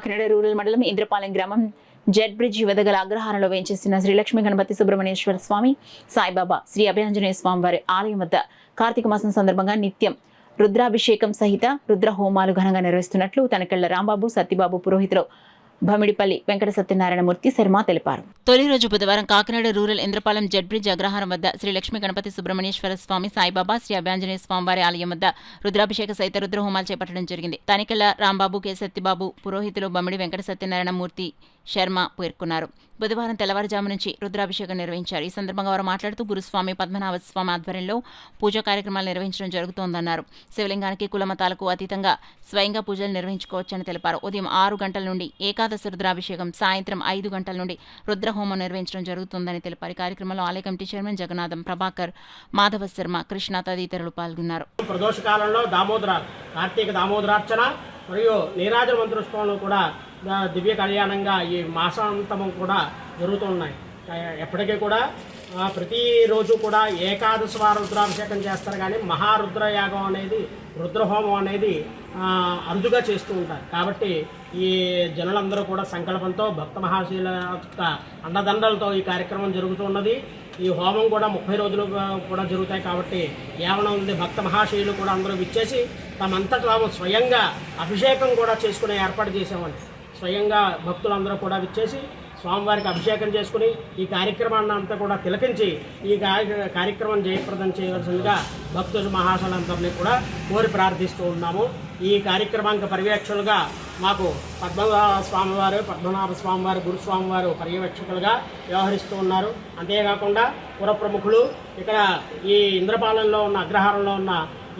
Kakinada rural మండలం ఇంద్రపాలెం గ్రామం Z bridge వదగల అగ్రహారంలో వేంచేసిన Sri Lakshmi Ganapati Subrahmanyeswara స్వామి, సాయిబాబా, శ్రీ అభయాంజనేయ స్వామి వారి ఆలయం వద్ద కార్తీక మాసం సందర్భంగా నిత్యం రుద్రాభిషేకం సహిత రుద్ర హోమాలు ఘనంగా నిర్వహిస్తున్నట్లు తనకెళ్ల రాంబాబు, సత్యబాబు పురోహితులు భమిడిపల్లి వెంకట సత్యనారాయణమూర్తి శర్మ తెలిపారు. తొలి రోజు బుధవారం Kakinada rural Indrapalem Z bridge Agraharam వద్ద శ్రీ లక్ష్మీ గణపతి సుబ్రహ్మణ్యేశ్వర స్వామి, సాయిబాబా, శ్రీ అభయాంజనేయ స్వామి వారి ఆలయం వద్ద రుద్రాభిషేక సహిత రుద్ర హోమాలు చేపట్టడం జరిగింది. తనికెళ్ల రాంబాబు, కె సత్యబాబు పురోహితులు భమిడి వెంకట సత్యనారాయణమూర్తి శర్మ పేర్కొన్నారు. బుధవారం తెల్లవారుజాము నుంచి రుద్రాభిషేకం నిర్వహించారు. ఈ సందర్భంగా వారు మాట్లాడుతూ గురుస్వామి పద్మనాభ స్వామి ఆధ్వర్యంలో పూజా కార్యక్రమాలు నిర్వహించడం జరుగుతోందన్నారు. శివలింగానికి కులమతాలకు అతీతంగా స్వయంగా పూజలు నిర్వహించుకోవచ్చని తెలిపారు. ఉదయం 6 గంటల నుండి ఏకాదశి రుద్రాభిషేకం, సాయంత్రం 5 గంటల నుండి రుద్రహోమం నిర్వహించడం జరుగుతుందని తెలిపారు. ఈ కార్యక్రమంలో ఆలయ కమిటీ చైర్మన్ జగన్నాథం, ప్రభాకర్, మాధవ శర్మ, కృష్ణ తదితరులు పాల్గొన్నారు. ప్రదోషకాలంలో కార్తీక దామోదరార్చన మరియు నీరాజన మంత్రోత్సవంలో కూడా దివ్య కళ్యాణంగా ఈ మాసాంతము కూడా జరుగుతున్నాయి. ఎప్పటికీ కూడా ప్రతిరోజు కూడా ఏకాదశి వారం రుద్రాభిషేకం చేస్తారు, కానీ మహారుద్రయాగం అనేది, రుద్రహోమం అనేది అరుదుగా చేస్తూ ఉంటారు. కాబట్టి ఈ జనులందరూ కూడా సంకల్పంతో భక్త మహాశీల అండదండలతో ఈ కార్యక్రమం జరుగుతున్నది. ఈ హోమం కూడా 30 రోజులు కూడా జరుగుతాయి. కాబట్టి ఏమైనా ఉంది భక్త మహాశీలు కూడా అందరూ విచ్చేసి తమంతటా తాము స్వయంగా అభిషేకం కూడా చేసుకునే ఏర్పాటు చేసామండి. స్వయంగా భక్తులందరూ కూడా విచ్చేసి స్వామివారికి అభిషేకం చేసుకుని ఈ కార్యక్రమాన్ని అంతా కూడా తిలకించి ఈ కార్యక్రమం జయప్రదం చేయవలసిందిగా భక్తుల మహాశలందరినీ కూడా కోరి ప్రార్థిస్తూ ఉన్నాము. ఈ కార్యక్రమానికి పర్యవేక్షకులుగా మాకు పద్మనాభ స్వామివారు గురుస్వామివారు పర్యవేక్షకులుగా వ్యవహరిస్తూ ఉన్నారు. అంతేకాకుండా పుర ప్రముఖులు, ఇక్కడ ఈ ఇంద్రపాలెంలో ఉన్న అగ్రహారంలో ఉన్న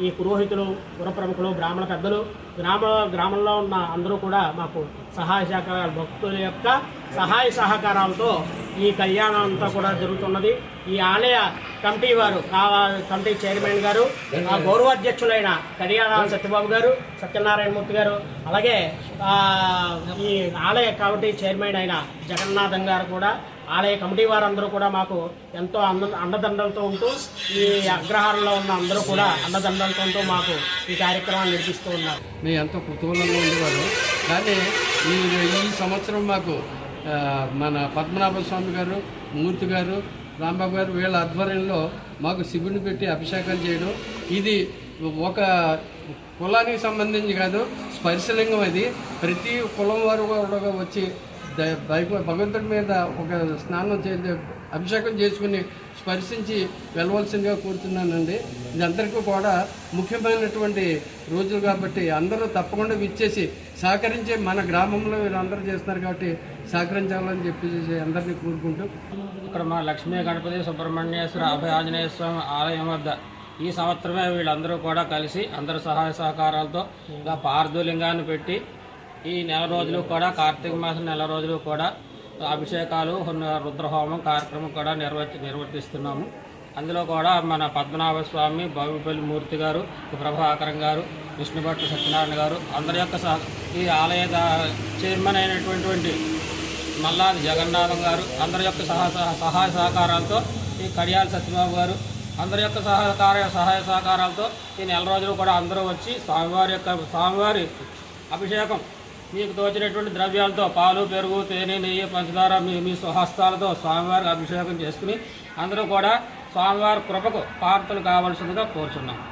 ఈ పురోహితులు, పుర ప్రముఖులు, బ్రాహ్మణ పెద్దలు, గ్రామంలో ఉన్న అందరూ కూడా మాకు సహాయ సహకారాలు, భక్తుల యొక్క సహాయ సహకారాలతో ఈ కళ్యాణం అంతా కూడా జరుగుతున్నది. ఈ ఆలయ కమిటీ వారు, కమిటీ చైర్మన్ గారు, గౌరవాధ్యక్షులైన కడియాల సత్యబాబు గారు, సత్యనారాయణమూర్తి గారు, అలాగే ఈ ఆలయ కమిటీ చైర్మన్ అయిన జగన్నాథం గారు కూడా, ఆలయ కమిటీ వారందరూ కూడా మాకు ఎంతో అండదండలతో ఉంటూ ఈ అగ్రహారంలో ఉన్న అందరూ కూడా అండదండలతో ఉంటూ మాకు ఈ కార్యక్రమాన్ని నిర్వహిస్తూ ఉన్నారు. మేము ఎంతో కుతూహలంగా ఉండేవారు. కానీ ఈ సంవత్సరం మాకు మన పద్మనాభ స్వామి గారు, మూర్తి గారు, రాంబాబు గారు వీళ్ళ ఆధ్వర్యంలో మాకు శివుని పెట్టి అభిషేకాలు చేయడం, ఇది ఒక కులానికి సంబంధించి కాదు, స్పర్శలింగం. అది ప్రతి కులం వారు కూడా వచ్చి భగవంతుడి మీద ఒక స్నానం అభిషేకం చేసుకుని స్పర్శించి వెళ్ళవలసిందిగా కోరుతున్నానండి. ఇది అందరికీ కూడా ముఖ్యమైనటువంటి రోజులు కాబట్టి అందరూ తప్పకుండా విచ్చేసి సహకరించి, మన గ్రామంలో వీళ్ళందరూ చేస్తున్నారు కాబట్టి సహకరించాలని చెప్పేసి అందరినీ కోరుకుంటూ, ఇక్కడ మా లక్ష్మీ గణపతి సుబ్రహ్మణ్యేశ్వర అభయాంజనేయ స్వామి ఆలయం వద్ద ఈ సంవత్సరమే వీళ్ళందరూ కూడా కలిసి అందరూ సహాయ సహకారాలతో పార్థులింగాన్ని పెట్టి ఈ నెల రోజులు కూడా, కార్తీక మాసం నెల రోజులు కూడా అభిషేకాలు, రుద్రహోమం కార్యక్రమం కూడా నిర్వర్తిస్తున్నాము. అందులో కూడా మన పద్మనాభ స్వామి, భమిడిపల్లి మూర్తి గారు, ప్రభాకరం గారు, విష్ణుభట్టు సత్యనారాయణ గారు, అందరి యొక్క ఈ ఆలయ చైర్మన్ అయినటువంటి మల్లాది జగన్నాథం గారు, అందరి యొక్క సహాయ సహకారాలతో, ఈ కడియాల సత్యబాబు గారు, అందరి యొక్క సహాయ సహకారాలతో ఈ నెల రోజులు కూడా అందరూ వచ్చి స్వామివారి అభిషేకం మీకు తోచినటువంటి ద్రవ్యాలతో, పాలు, పెరుగు, తేనె, నెయ్యి, పంచదార మీ స్వహస్తాలతో స్వామివారికి అభిషేకం చేసుకుని అందరూ కూడా స్వామివారి కృపకు పాత్రలు కావాల్సిందిగా కోరుచున్నాం.